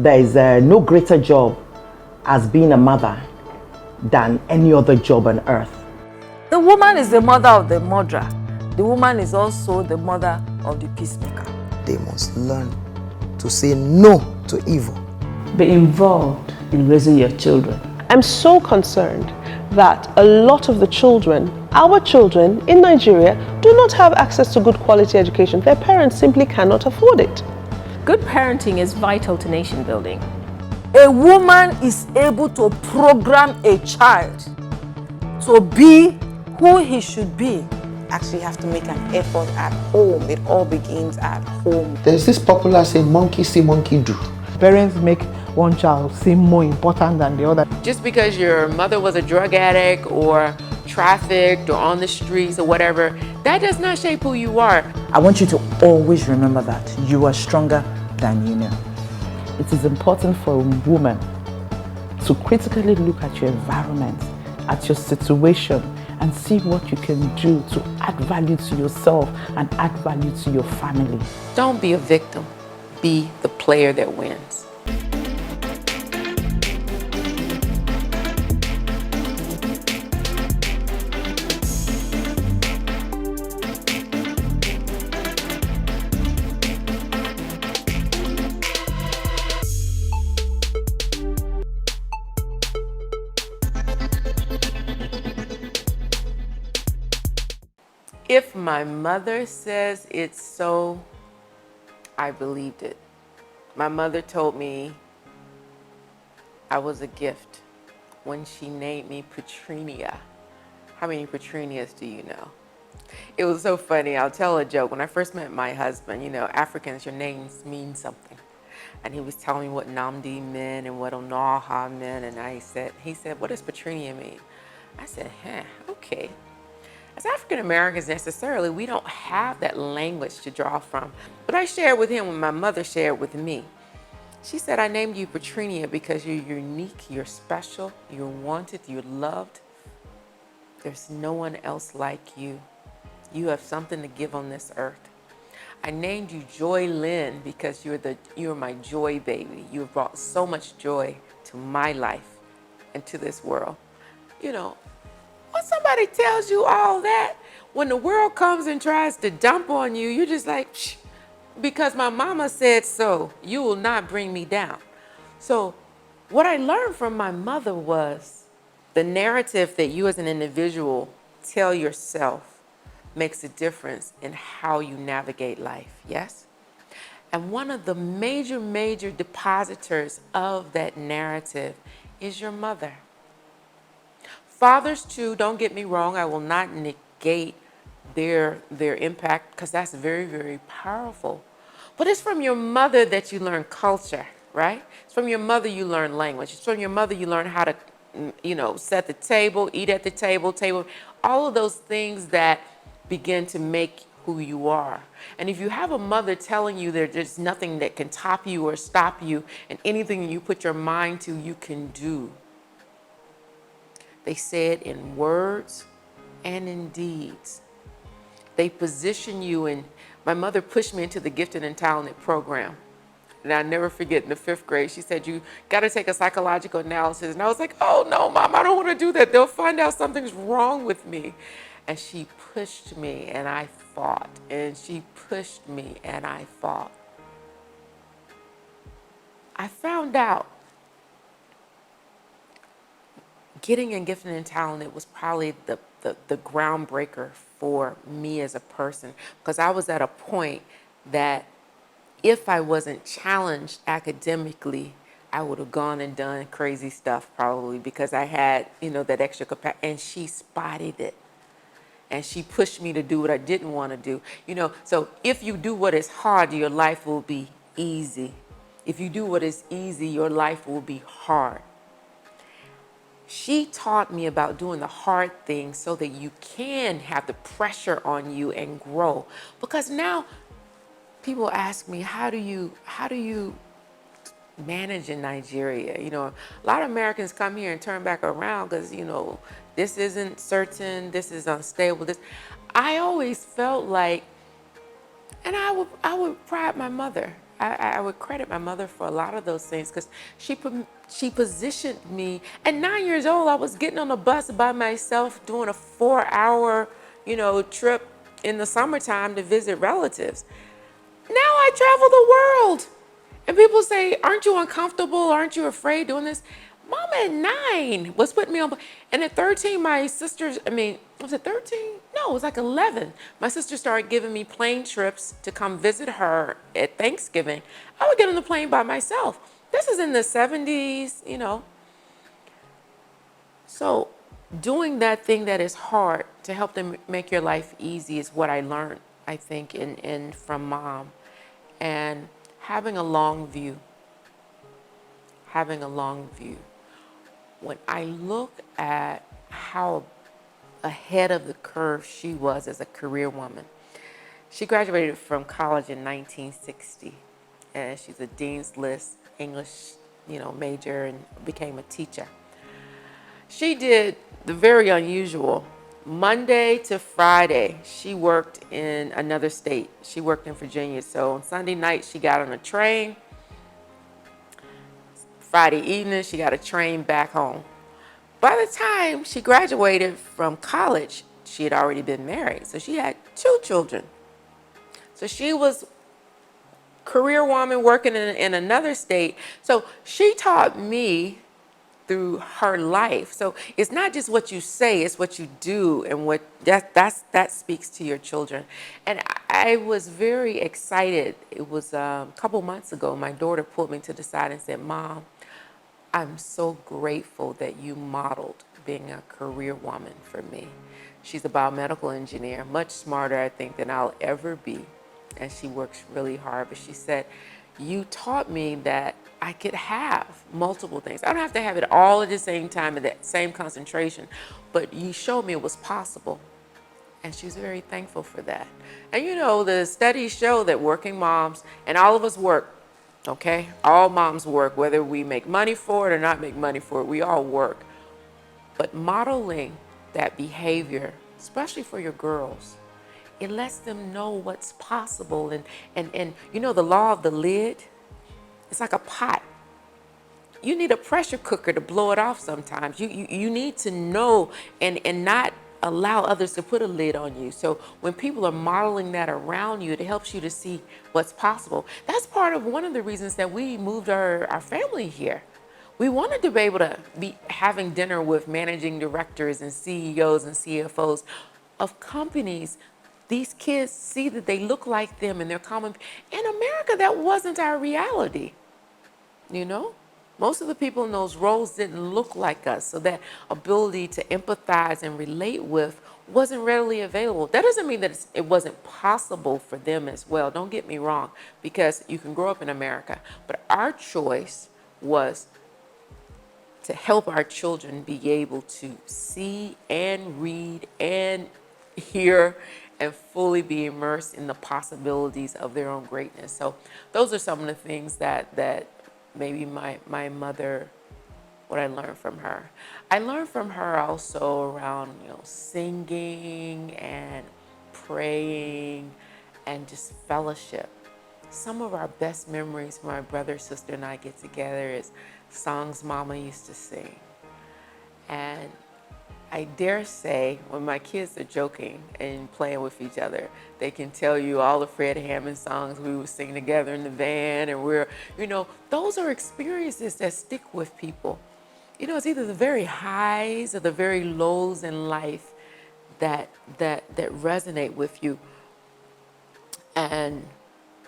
there is no greater job as being a mother than any other job on earth. The woman is the mother of the murderer. The woman is also the mother of the peacemaker. They must learn to say no to evil. Be involved in raising your children. I'm so concerned that a lot of the children, our children in Nigeria, do not have access to good quality education. Their parents simply cannot afford it. Good parenting is vital to nation building. A woman is able to program a child to be who he should be. Actually have to make an effort at home. It all begins at home. There's this popular saying, monkey see, monkey do. Parents make one child seem more important than the other. Just because your mother was a drug addict or trafficked or on the streets or whatever, that does not shape who you are. I want you to always remember that you are stronger than you know. It is important for a woman to critically look at your environment, at your situation, and see what you can do to add value to yourself and add value to your family. Don't be a victim. Be the player that wins. If my mother says it's so, I believed it. My mother told me I was a gift when she named me Patrenia. How many Patrenias do you know? It was so funny. I'll tell a joke. When I first met my husband, you know, Africans, your names mean something. And he was telling me what Namdi meant and what Onuoha meant. And he said, what does Patrenia mean? I said, okay. As African Americans, necessarily, we don't have that language to draw from. But I shared with him what my mother shared with me. She said, I named you Patrenia because you're unique, you're special, you're wanted, you're loved. There's no one else like you. You have something to give on this earth. I named you Joy Lynn because you're my joy baby. You have brought so much joy to my life and to this world. You know, when somebody tells you all that, when the world comes and tries to dump on you, you're just like, shh, because my mama said so, you will not bring me down. So what I learned from my mother was the narrative that you as an individual tell yourself makes a difference in how you navigate life, yes? And one of the major depositors of that narrative is your mother. Fathers too, don't get me wrong, I will not negate their impact because that's very powerful. But it's from your mother that you learn culture, right? It's from your mother you learn language. It's from your mother you learn how to, you know, set the table, eat at the table, all of those things that begin to make who you are. And if you have a mother telling you there's nothing that can top you or stop you, and anything you put your mind to, you can do. They say it in words and in deeds. They position you in. My mother pushed me into the gifted and talented program. And I'll never forget in the 5th grade, she said, you got to take a psychological analysis. And I was like, oh no, Mom, I don't want to do that. They'll find out something's wrong with me. And she pushed me and I fought. And she pushed me and I fought. I found out getting in gifted and talented was probably the groundbreaker for me as a person, because I was at a point that if I wasn't challenged academically, I would have gone and done crazy stuff probably, because I had, you know, that extra capacity. And she spotted it. And she pushed me to do what I didn't want to do. You know, so if you do what is hard, your life will be easy. If you do what is easy, your life will be hard. She taught me about doing the hard things so that you can have the pressure on you and grow. Because now people ask me, how do you manage in Nigeria? You know, a lot of Americans come here and turn back around because, you know, this isn't certain, this is unstable. I always felt like, and I would pride my mother. I would credit my mother for a lot of those things because she positioned me. At 9 years old, I was getting on a bus by myself doing a 4-hour, trip in the summertime to visit relatives. Now I travel the world. And people say, aren't you uncomfortable? Aren't you afraid doing this? Mama at 9 was putting me on. And at 13, my sisters, was it 13? No, it was like 11. My sister started giving me plane trips to come visit her at Thanksgiving. I would get on the plane by myself. This is in the 70s. So doing that thing that is hard to help them make your life easy is what I learned, I think, from Mom. And having a long view. When I look at how ahead of the curve she was as a career woman, she graduated from college in 1960, and she's a Dean's List English, major, and became a teacher. She did the very unusual. Monday to Friday, she worked in another state. She worked in Virginia. So on Sunday night, she got on a train. Friday evening, she got a train back home. By the time she graduated from college, she had already been married. So she had 2 children. So she was career woman working in another state. So she taught me through her life. So it's not just what you say, it's what you do, and that speaks to your children. And I was very excited. It was a couple months ago, my daughter pulled me to the side and said, Mom, I'm so grateful that you modeled being a career woman for me. She's a biomedical engineer, much smarter, I think, than I'll ever be. And she works really hard. But she said, you taught me that I could have multiple things. I don't have to have it all at the same time at that same concentration, but you showed me it was possible. And she's very thankful for that. And the studies show that working moms, and all of us work, okay? All moms work, whether we make money for it or not make money for it, we all work. But modeling that behavior, especially for your girls, it lets them know what's possible. And the law of the lid, it's like a pot. You need a pressure cooker to blow it off sometimes. You need to know and not allow others to put a lid on you. So when people are modeling that around you, it helps you to see what's possible. That's part of one of the reasons that we moved our family here. We wanted to be able to be having dinner with managing directors and CEOs and CFOs of companies. These kids see that they look like them and they're common. In America, that wasn't our reality. Most of the people in those roles didn't look like us, so that ability to empathize and relate with wasn't readily available. That doesn't mean that it wasn't possible for them as well. Don't get me wrong, because you can grow up in America. But our choice was to help our children be able to see and read and hear and fully be immersed in the possibilities of their own greatness. So those are some of the things that maybe my mother, what I learned from her. I learned from her also around, singing and praying and just fellowship. Some of our best memories when my brother, sister, and I get together is songs Mama used to sing. And I dare say, when my kids are joking and playing with each other, they can tell you all the Fred Hammond songs we would sing together in the van, and those are experiences that stick with people. It's either the very highs or the very lows in life that resonate with you. And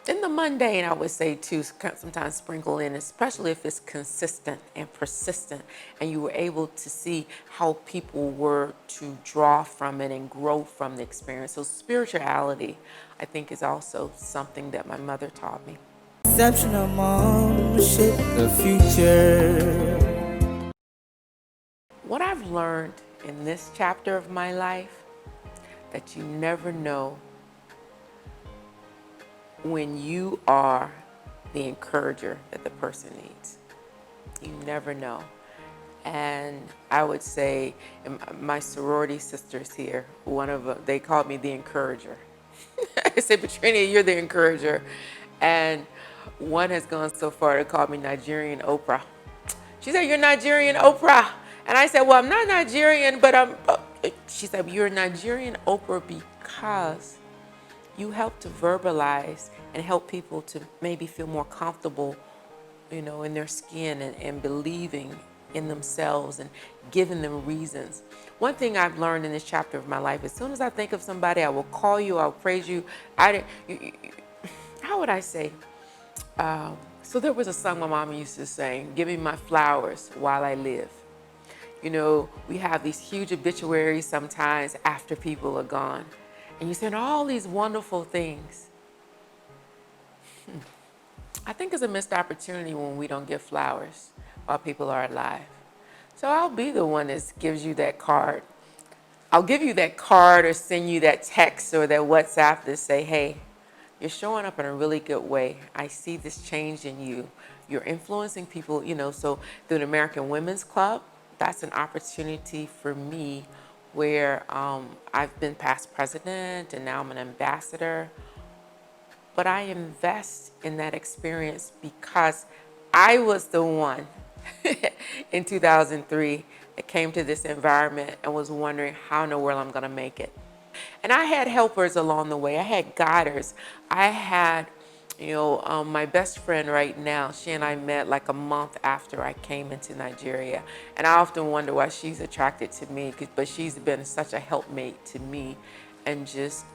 in the mundane, I would say too, sometimes sprinkle in, especially if it's consistent and persistent, and you were able to see how people were to draw from it and grow from the experience. So spirituality, I think, is also something that my mother taught me. Exceptional mom, shape the future. What I've learned in this chapter of my life, that you never know when you are the encourager that the person needs. You never know. And I would say, my sorority sisters here, one of them, they called me the encourager. I said, Patrenia, you're the encourager. And One has gone so far to call me Nigerian Oprah. She said, "You're Nigerian Oprah." And I said, "Well, I'm not Nigerian, but I'm..." She said, "You're Nigerian Oprah because you help to verbalize and help people to maybe feel more comfortable, in their skin and believing in themselves and giving them reasons." One thing I've learned in this chapter of my life, as soon as I think of somebody, I will call you, I'll praise you. How would I say? So there was a song my mama used to sing, "Give me my flowers while I live." We have these huge obituaries sometimes after people are gone. And you said all these wonderful things. I think it's a missed opportunity when we don't give flowers while people are alive. So I'll be the one that gives you that card. I'll give you that card or send you that text or that WhatsApp to say, "Hey, you're showing up in a really good way. I see this change in you. You're influencing people," so through the American Women's Club, that's an opportunity for me where I've been past president and now I'm an ambassador. But I invest in that experience because I was the one in 2003 that came to this environment and was wondering how in the world I'm going to make it. And I had helpers along the way. I had guiders. I had, my best friend right now, she and I met like a month after I came into Nigeria. And I often wonder why she's attracted to me, but she's been such a helpmate to me and just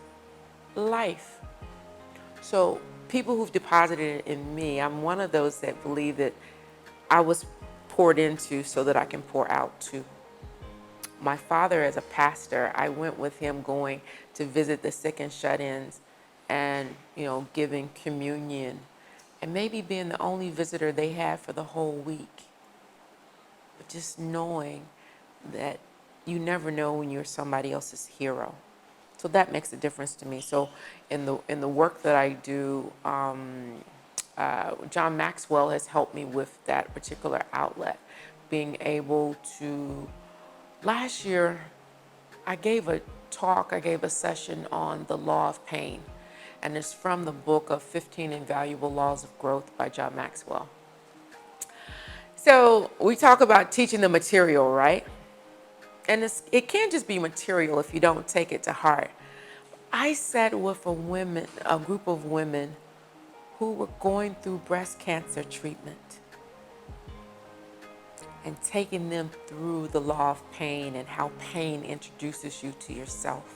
life. So people who've deposited in me, I'm one of those that believe that I was poured into so that I can pour out too. My father, as a pastor, I went with him going to visit the sick and shut-ins and, giving communion and maybe being the only visitor they had for the whole week. But just knowing that you never know when you're somebody else's hero. So that makes a difference to me. So in the work that I do, John Maxwell has helped me with that particular outlet, being able to. Last year, I gave a session on the law of pain, and it's from the book of 15 Invaluable Laws of Growth by John Maxwell. So we talk about teaching the material, right? And it can't just be material if you don't take it to heart. I sat with a group of women who were going through breast cancer treatment and taking them through the law of pain and how pain introduces you to yourself.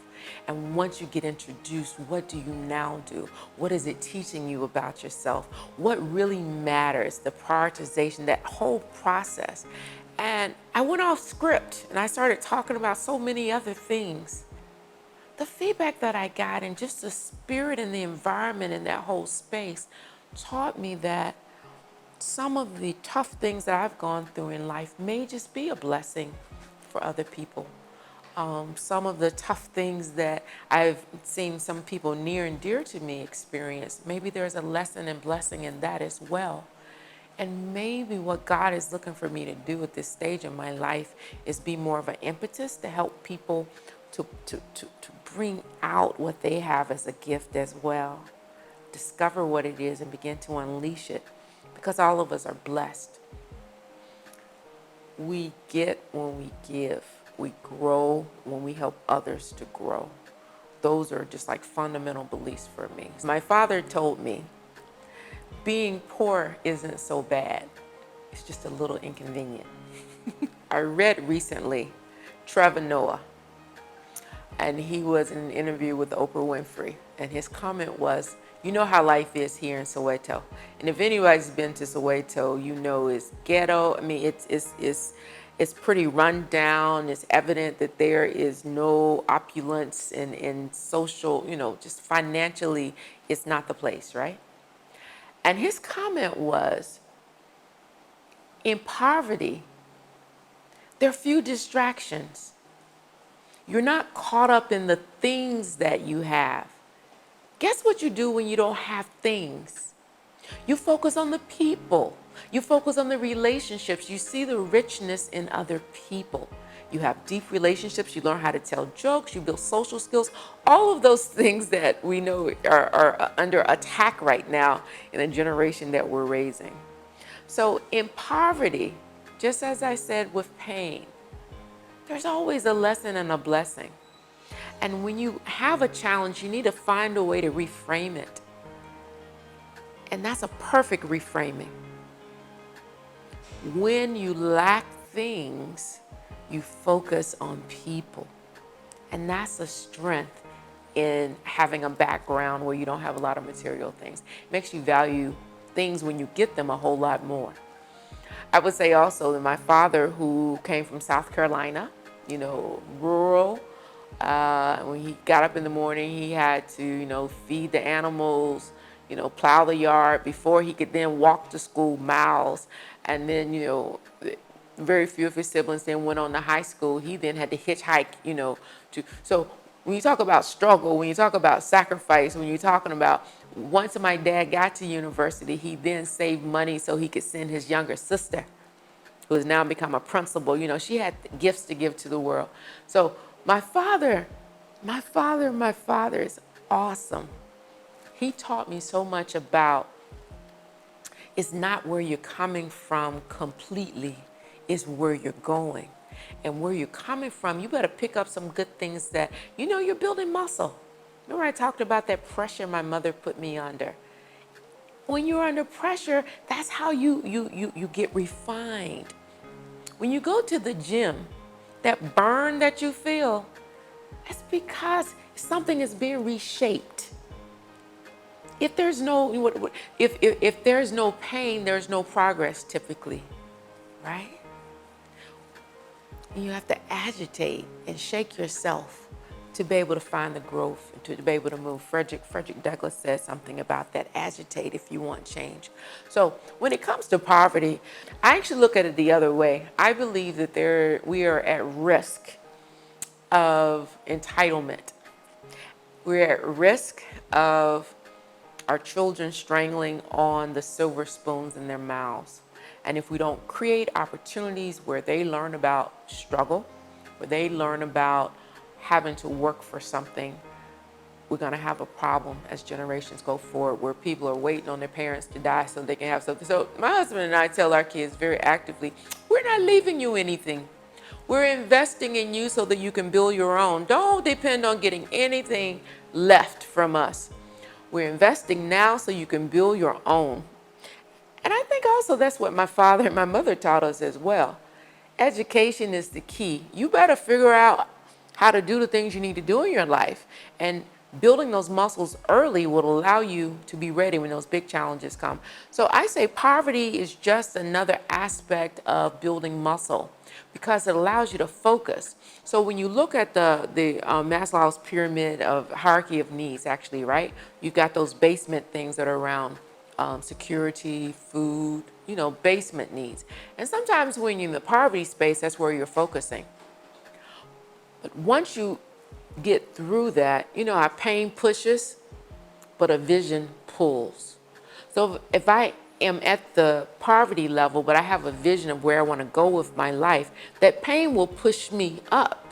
And once you get introduced, what do you now do? What is it teaching you about yourself? What really matters? The prioritization, that whole process. And I went off script and I started talking about so many other things. The feedback that I got and just the spirit and the environment in that whole space taught me that some of the tough things that I've gone through in life may just be a blessing for other people. Some of the tough things that I've seen some people near and dear to me experience, maybe there's a lesson and blessing in that as well. And maybe what God is looking for me to do at this stage in my life is be more of an impetus to help people to bring out what they have as a gift as well. Discover what it is and begin to unleash it, because all of us are blessed. We get when we give. We grow when we help others to grow. Those are just like fundamental beliefs for me. My father told me, being poor isn't so bad. It's just a little inconvenient. I read recently Trevor Noah, and he was in an interview with Oprah Winfrey, and his comment was, "You know how life is here in Soweto." And if anybody's been to Soweto, you know it's ghetto. I mean, it's pretty run down. It's evident that there is no opulence in social, just financially, it's not the place, right? And his comment was, in poverty, there are few distractions. You're not caught up in the things that you have. Guess what you do when you don't have things? You focus on the people. You focus on the relationships. You see the richness in other people. You have deep relationships. You learn how to tell jokes. You build social skills. All of those things that we know are under attack right now in the generation that we're raising. So in poverty, just as I said with pain, there's always a lesson and a blessing. And when you have a challenge, you need to find a way to reframe it. And that's a perfect reframing. When you lack things, you focus on people. And that's a strength in having a background where you don't have a lot of material things. It makes you value things when you get them a whole lot more. I would say also that my father, who came from South Carolina, rural, when he got up in the morning, he had to, feed the animals, plow the yard before he could then walk to school miles. And then, very few of his siblings then went on to high school. He then had to hitchhike, so when you talk about struggle, when you talk about sacrifice, when you're talking about once my dad got to university, he then saved money so he could send his younger sister, who has now become a principal. She had gifts to give to the world. So my father is awesome. He taught me so much about it's not where you're coming from completely, it's where you're going. And where you're coming from, you better pick up some good things that, you're building muscle. Remember I talked about that pressure my mother put me under. When you're under pressure, that's how you get refined. When you go to the gym, that burn that you feel, that's because something is being reshaped. If there's no, if there's no pain, there's no progress typically, right? And you have to agitate and shake yourself to be able to find the growth, to be able to move. Frederick Douglass says something about that: agitate if you want change. So when it comes to poverty, I actually look at it the other way. I believe that we are at risk of entitlement. We're at risk of our children strangling on the silver spoons in their mouths. And if we don't create opportunities where they learn about struggle, where they learn about having to work for something, we're going to have a problem as generations go forward, where people are waiting on their parents to die so they can have something. So my husband and I tell our kids very actively, we're not leaving you anything. We're investing in you so that you can build your own. Don't depend on getting anything left from us. We're investing now so you can build your own. And I think also that's what my father and my mother taught us as well. Education is the key. You better figure out how to do the things you need to do in your life. And building those muscles early will allow you to be ready when those big challenges come. So I say poverty is just another aspect of building muscle, because it allows you to focus. So when you look at the Maslow's pyramid of hierarchy of needs, actually, right? You've got those basement things that are around security, food, basement needs. And sometimes when you're in the poverty space, that's where you're focusing. But once you get through that, our pain pushes, but a vision pulls. So if I am at the poverty level, but I have a vision of where I want to go with my life, that pain will push me up,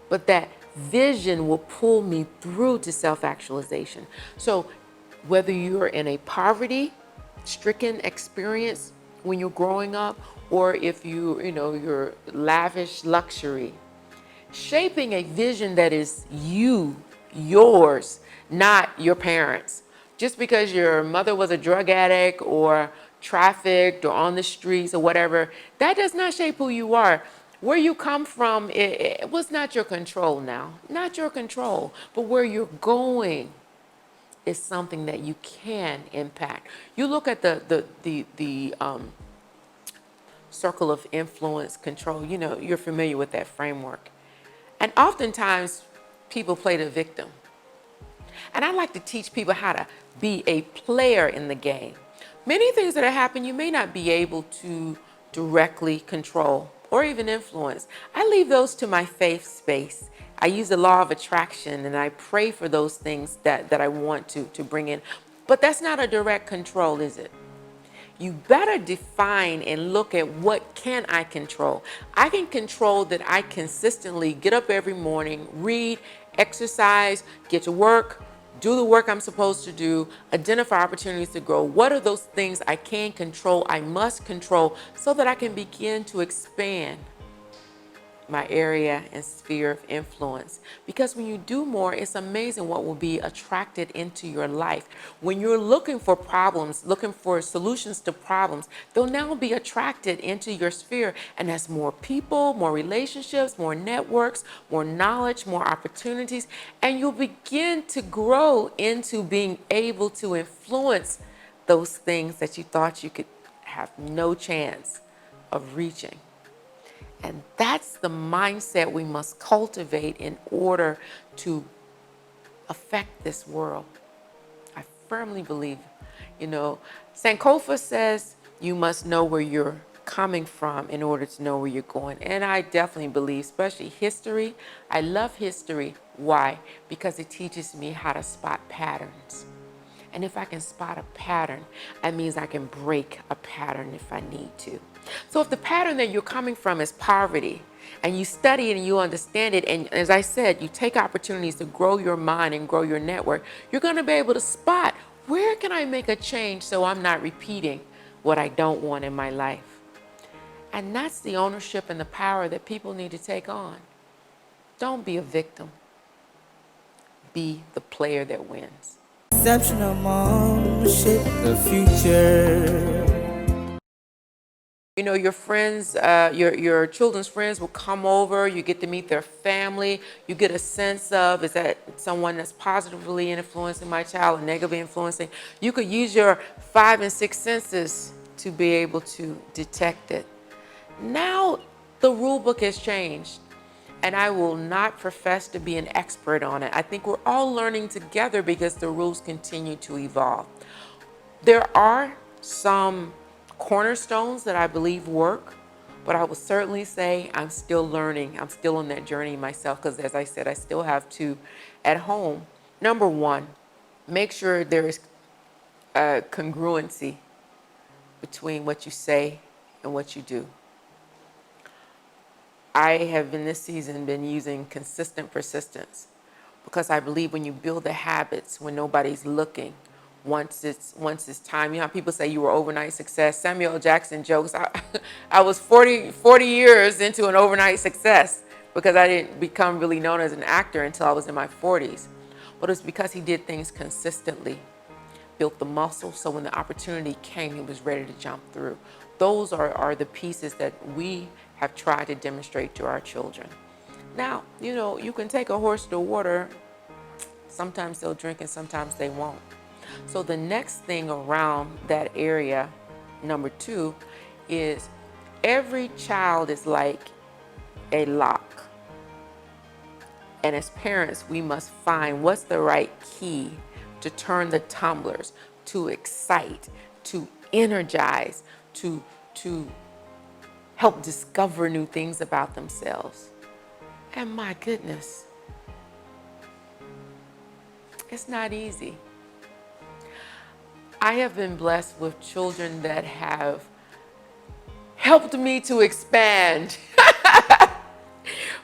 but that vision will pull me through to self-actualization. So whether you're in a poverty-stricken experience when you're growing up, or if you're lavish luxury, shaping a vision that is yours, not your parents'. Just because your mother was a drug addict or trafficked or on the streets or whatever, that does not shape who you are. Where you come from, it was not your control now, not your control, but where you're going is something that you can impact. You look at the circle of influence control, you're familiar with that framework. And oftentimes people play the victim. And I like to teach people how to be a player in the game. Many things that are happening, you may not be able to directly control or even influence. I leave those to my faith space. I use the law of attraction and I pray for those things that I want to bring in. But that's not a direct control, is it? you better define and look at what can I control. I can control that I consistently get up every morning, read, exercise, get to work, do the work I'm supposed to do, identify opportunities to grow. What are those things I can control, I must control, so that I can begin to expand my area and sphere of influence? Because when you do more, it's amazing what will be attracted into your life. When you're looking for problems, looking for solutions to problems, they'll now be attracted into your sphere. And that's more people, more relationships, more networks, more knowledge, more opportunities. And you'll begin to grow into being able to influence those things that you thought you could have no chance of reaching. And that's the mindset we must cultivate in order to affect this world. I firmly believe, Sankofa says you must know where you're coming from in order to know where you're going. And I definitely believe, especially history. I love history. Why? Because it teaches me how to spot patterns. And if I can spot a pattern, that means I can break a pattern if I need to. So if the pattern that you're coming from is poverty, and you study it and you understand it, and as I said, you take opportunities to grow your mind and grow your network, you're going to be able to spot, where can I make a change so I'm not repeating what I don't want in my life? And that's the ownership and the power that people need to take on. Don't be a victim. Be the player that wins. Exceptional mom, shape the future. Your friends, your children's friends will come over, you get to meet their family, you get a sense of, is that someone that's positively influencing my child or negatively influencing? You could use your 5 and 6 senses to be able to detect it. Now the rule book has changed, and I will not profess to be an expert on it. I think we're all learning together because the rules continue to evolve. There are some cornerstones that I believe work, but I would certainly say I'm still learning. I'm still on that journey myself because, as I said, I still have 2 at home. Number 1, make sure there is congruency between what you say and what you do. I have in this season been using consistent persistence because I believe when you build the habits when nobody's looking, once it's time. You know how people say you were overnight success? Samuel L. Jackson jokes, I was 40 years into an overnight success because I didn't become really known as an actor until I was in my 40s. But it's because he did things consistently, built the muscle, so when the opportunity came, he was ready to jump through. Those are the pieces that we have tried to demonstrate to our children. Now, you can take a horse to water. Sometimes they'll drink and sometimes they won't. So the next thing around that area, number 2, is every child is like a lock. And as parents, we must find what's the right key to turn the tumblers, to excite, to energize, to help discover new things about themselves. And my goodness, it's not easy. I have been blessed with children that have helped me to expand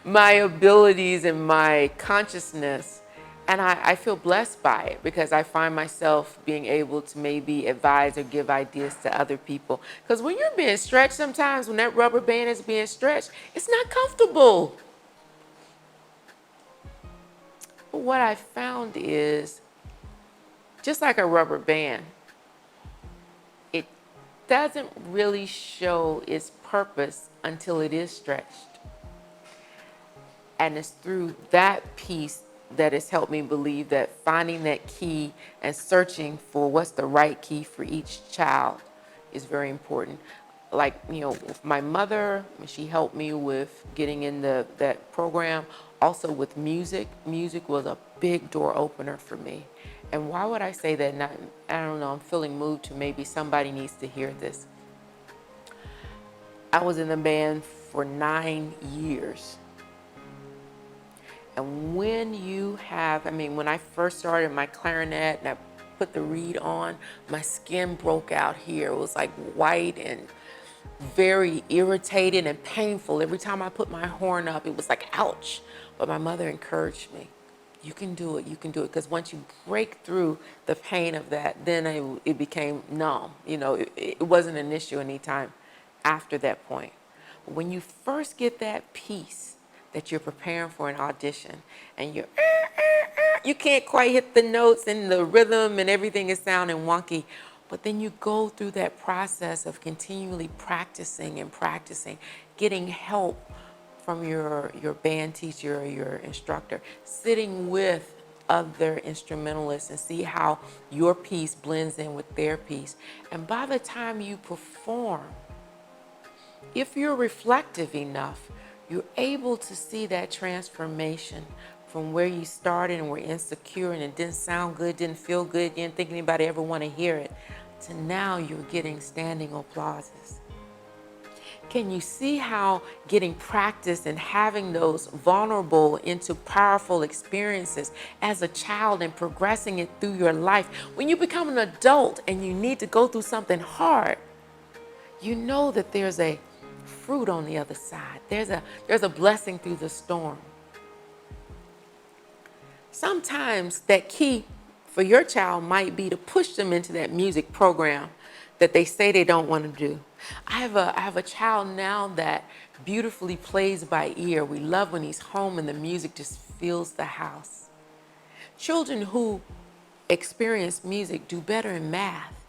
my abilities and my consciousness. And I feel blessed by it because I find myself being able to maybe advise or give ideas to other people. Because when you're being stretched sometimes, when that rubber band is being stretched, it's not comfortable. But what I found is, just like a rubber band, it doesn't really show its purpose until it is stretched. And it's through that piece that has helped me believe that finding that key and searching for what's the right key for each child is very important. Like, with my mother, she helped me with getting in that program. Also with music. Music was a big door opener for me. And why would I say that? I don't know, I'm feeling moved to maybe somebody needs to hear this. I was in the band for 9 years. And when you have, when I first started my clarinet and I put the reed on, my skin broke out here. It was like white and very irritated and painful. Every time I put my horn up, it was like, ouch. But my mother encouraged me. You can do it, you can do it. Because once you break through the pain of that, then it became numb. You know, it wasn't an issue anytime after that point. But when you first get that piece that you're preparing for an audition and you can't quite hit the notes and the rhythm and everything is sounding wonky, but then you go through that process of continually practicing and practicing, getting help from your band teacher or your instructor, sitting with other instrumentalists and see how your piece blends in with their piece. And by the time you perform, if you're reflective enough, you're able to see that transformation from where you started and were insecure and it didn't sound good, didn't feel good, you didn't think anybody ever want to hear it, to now you're getting standing applauses. Can you see how getting practice and having those vulnerable into powerful experiences as a child and progressing it through your life, when you become an adult and you need to go through something hard, you know that there's a fruit on the other side. There's a blessing through the storm. Sometimes that key for your child might be to push them into that music program that they say they don't want to do. I have a child now that beautifully plays by ear. We love when he's home and the music just fills the house. Children who experience music do better in math.